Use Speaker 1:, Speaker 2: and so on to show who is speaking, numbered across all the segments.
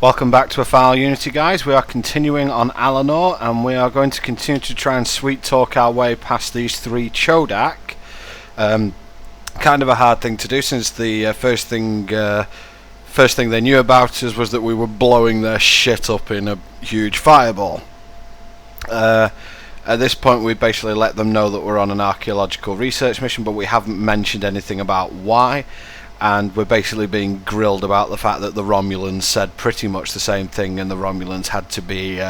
Speaker 1: Welcome back to a final Unity, guys. We are continuing on Allanor, and we are going to continue to try and sweet talk our way past these three Chodak. Kind of a hard thing to do, since the first thing they knew about us was that we were blowing their shit up in a huge fireball. At this point, we basically let them know that we're on an archaeological research mission, but we haven't mentioned anything about why. And we're basically being grilled about the fact that the Romulans said pretty much the same thing, and the Romulans had to be,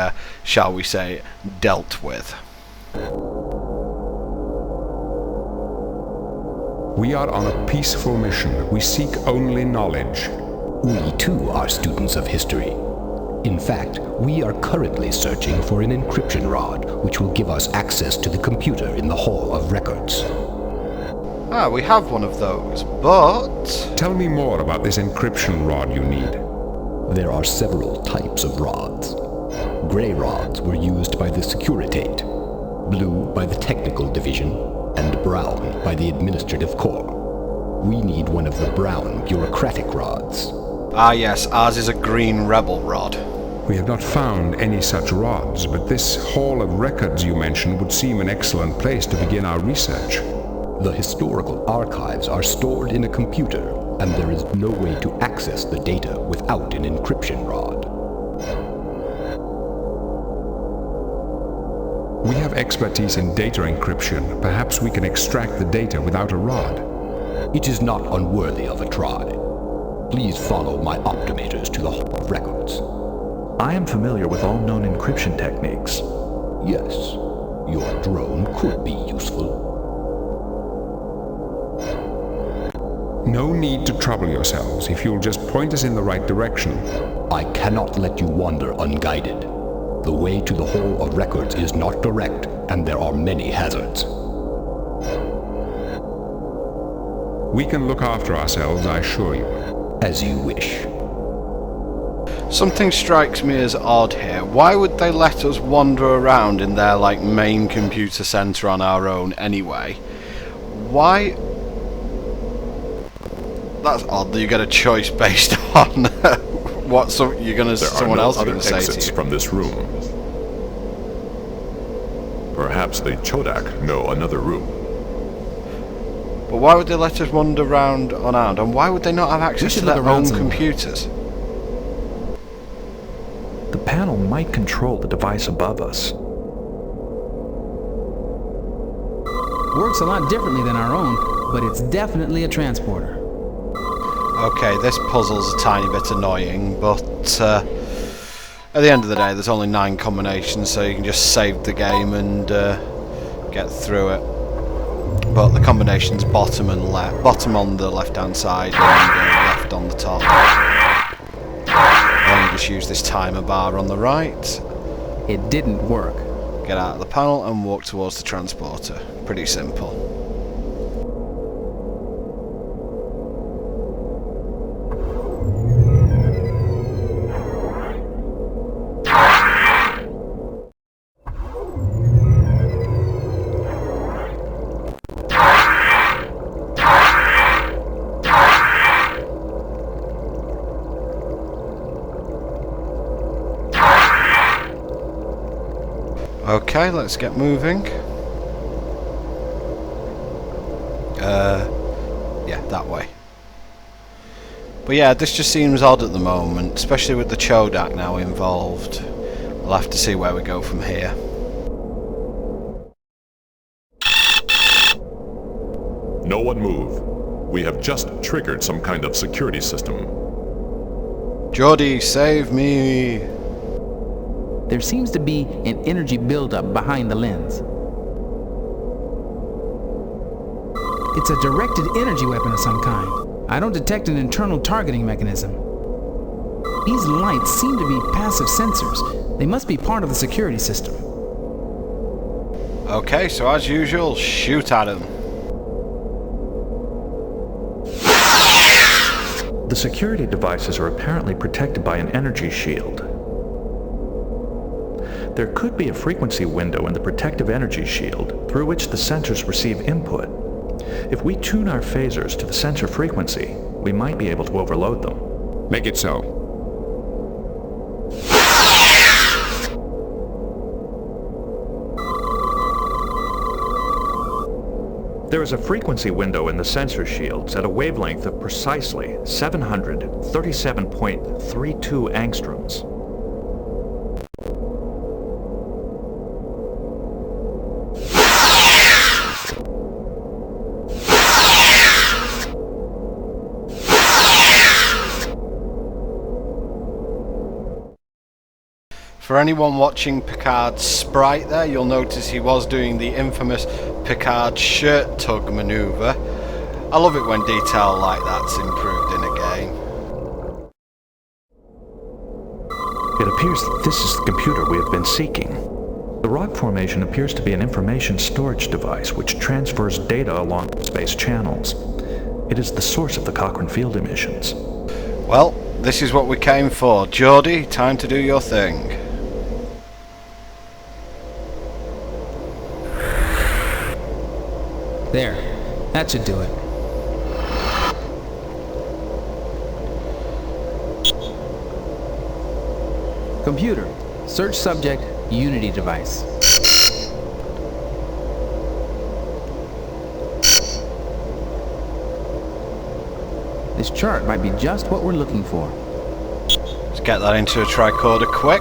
Speaker 1: shall we say, dealt with.
Speaker 2: We are on a peaceful mission. We seek only knowledge.
Speaker 3: We too are students of history. In fact, we are currently searching for an encryption rod, which will give us access to the computer in the Hall of Records.
Speaker 1: Ah, we have one of those, but...
Speaker 2: Tell me more about this encryption rod you need.
Speaker 3: There are several types of rods. Gray rods were used by the Securitate, blue by the Technical Division, and brown by the Administrative Corps. We need one of the brown bureaucratic rods.
Speaker 1: Ah yes, ours is a green rebel rod.
Speaker 2: We have not found any such rods, but this Hall of Records you mentioned would seem an excellent place to begin our research.
Speaker 3: The historical archives are stored in a computer, and there is no way to access the data without an encryption rod.
Speaker 2: We have expertise in data encryption. Perhaps we can extract the data without a rod.
Speaker 3: It is not unworthy of a try. Please follow my optimators to the Hall of Records.
Speaker 4: I am familiar with all known encryption techniques.
Speaker 3: Yes, your drone could be useful.
Speaker 2: No need to trouble yourselves. If you'll just point us in the right direction.
Speaker 3: I cannot let you wander unguided. The way to the Hall of Records is not direct, and there are many hazards.
Speaker 2: We can look after ourselves, I assure you.
Speaker 3: As you wish.
Speaker 1: Something strikes me as odd here. Why would they let us wander around in their, main computer center on our own anyway? Why... That's odd that you get a choice based on what someone else is going to say to you.
Speaker 5: There are no other exits from this room. Perhaps the Chodak know another room.
Speaker 1: But why would they let us wander around unarmed? And why would they not have access to their own computers?
Speaker 4: The panel might control the device above us.
Speaker 6: Works a lot differently than our own, but it's definitely a transporter.
Speaker 1: Okay, this puzzle's a tiny bit annoying, but at the end of the day there's only 9 combinations, so you can just save the game and get through it. But the combination's bottom and left, bottom on the left hand side and left on the top. And you just use this timer bar on the right.
Speaker 6: It didn't work.
Speaker 1: Get out of the panel and walk towards the transporter. Pretty simple. Okay, let's get moving. Yeah, that way. But yeah, this just seems odd at the moment, especially with the Chodak now involved. We'll have to see where we go from here.
Speaker 5: No one move. We have just triggered some kind of security system.
Speaker 1: Geordie, save me!
Speaker 6: There seems to be an energy buildup behind the lens. It's a directed energy weapon of some kind. I don't detect an internal targeting mechanism. These lights seem to be passive sensors. They must be part of the security system.
Speaker 1: Okay, so as usual, shoot at him.
Speaker 4: The security devices are apparently protected by an energy shield. There could be a frequency window in the protective energy shield through which the sensors receive input. If we tune our phasers to the sensor frequency, we might be able to overload them.
Speaker 2: Make it so.
Speaker 4: There is a frequency window in the sensor shields at a wavelength of precisely 737.32 angstroms.
Speaker 1: For anyone watching Picard's sprite there, you'll notice he was doing the infamous Picard shirt tug maneuver. I love it when detail like that's improved in a game.
Speaker 4: It appears that this is the computer we have been seeking. The rock formation appears to be an information storage device which transfers data along space channels. It is the source of the Cochrane field emissions.
Speaker 1: Well, this is what we came for. Geordie, time to do your thing.
Speaker 6: There. That should do it. Computer. Search subject, Unity device. This chart might be just what we're looking for.
Speaker 1: Let's get that into a tricorder quick.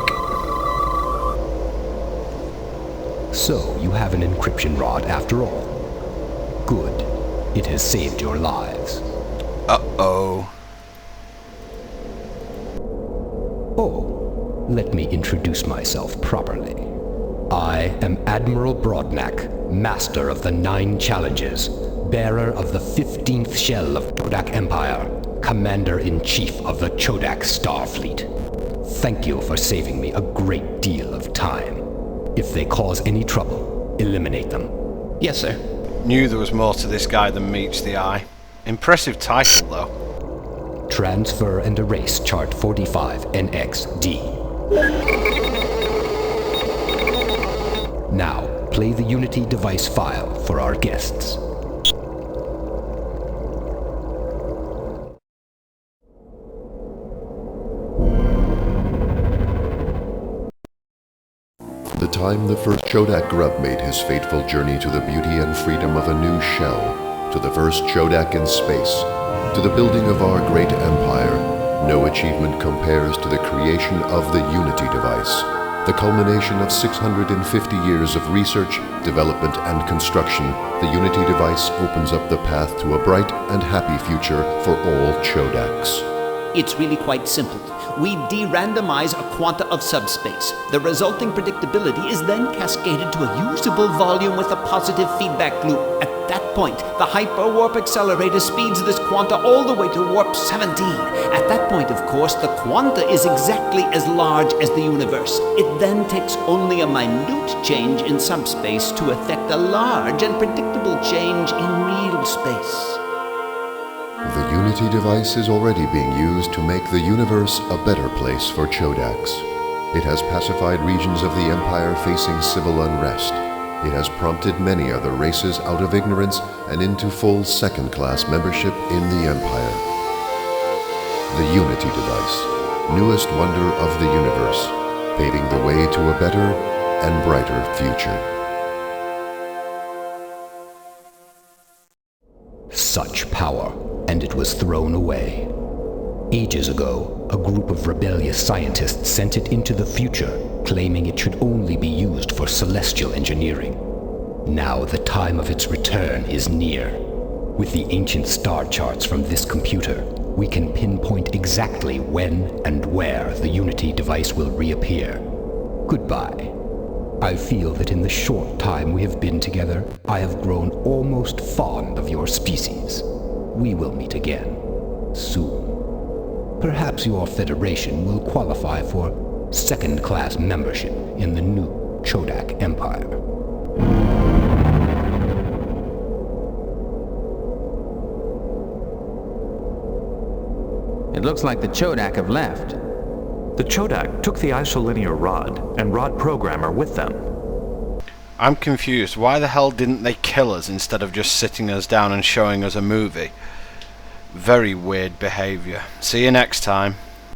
Speaker 3: So, you have an encryption rod after all. Good. It has saved your lives.
Speaker 1: Uh-oh.
Speaker 3: Oh, let me introduce myself properly. I am Admiral Broadnack, Master of the 9 Challenges, bearer of the 15th shell of Chodak Empire, Commander-in-Chief of the Chodak Starfleet. Thank you for saving me a great deal of time. If they cause any trouble, eliminate them. Yes, sir.
Speaker 1: Knew there was more to this guy than meets the eye. Impressive title, though.
Speaker 3: Transfer and erase chart 45NXD. Now, play the Unity device file for our guests.
Speaker 7: The time the first Chodak grub made his fateful journey to the beauty and freedom of a new shell, to the first Chodak in space, to the building of our great empire, no achievement compares to the creation of the Unity device, the culmination of 650 years of research, development, and construction. The Unity device opens up the path to a bright and happy future for all Chodaks.
Speaker 8: It's really quite simple. We de-randomize a quanta of subspace. The resulting predictability is then cascaded to a usable volume with a positive feedback loop. At that point, the hyperwarp accelerator speeds this quanta all the way to warp 17. At that point, of course, the quanta is exactly as large as the universe. It then takes only a minute change in subspace to affect a large and predictable change in real space.
Speaker 7: The Unity device is already being used to make the universe a better place for Chodaks. It has pacified regions of the Empire facing civil unrest. It has prompted many other races out of ignorance and into full second-class membership in the Empire. The Unity device, newest wonder of the universe, paving the way to a better and brighter future.
Speaker 3: Such power, and it was thrown away. Ages ago, a group of rebellious scientists sent it into the future, claiming it should only be used for celestial engineering. Now the time of its return is near. With the ancient star charts from this computer, we can pinpoint exactly when and where the Unity device will reappear. Goodbye. I feel that in the short time we have been together, I have grown almost fond of your species. We will meet again, soon. Perhaps your Federation will qualify for second-class membership in the new Chodak Empire.
Speaker 6: It looks like the Chodak have left.
Speaker 4: The Chodak took the isolinear rod and rod programmer with them.
Speaker 1: I'm confused. Why the hell didn't they kill us instead of just sitting us down and showing us a movie? Very weird behaviour. See you next time.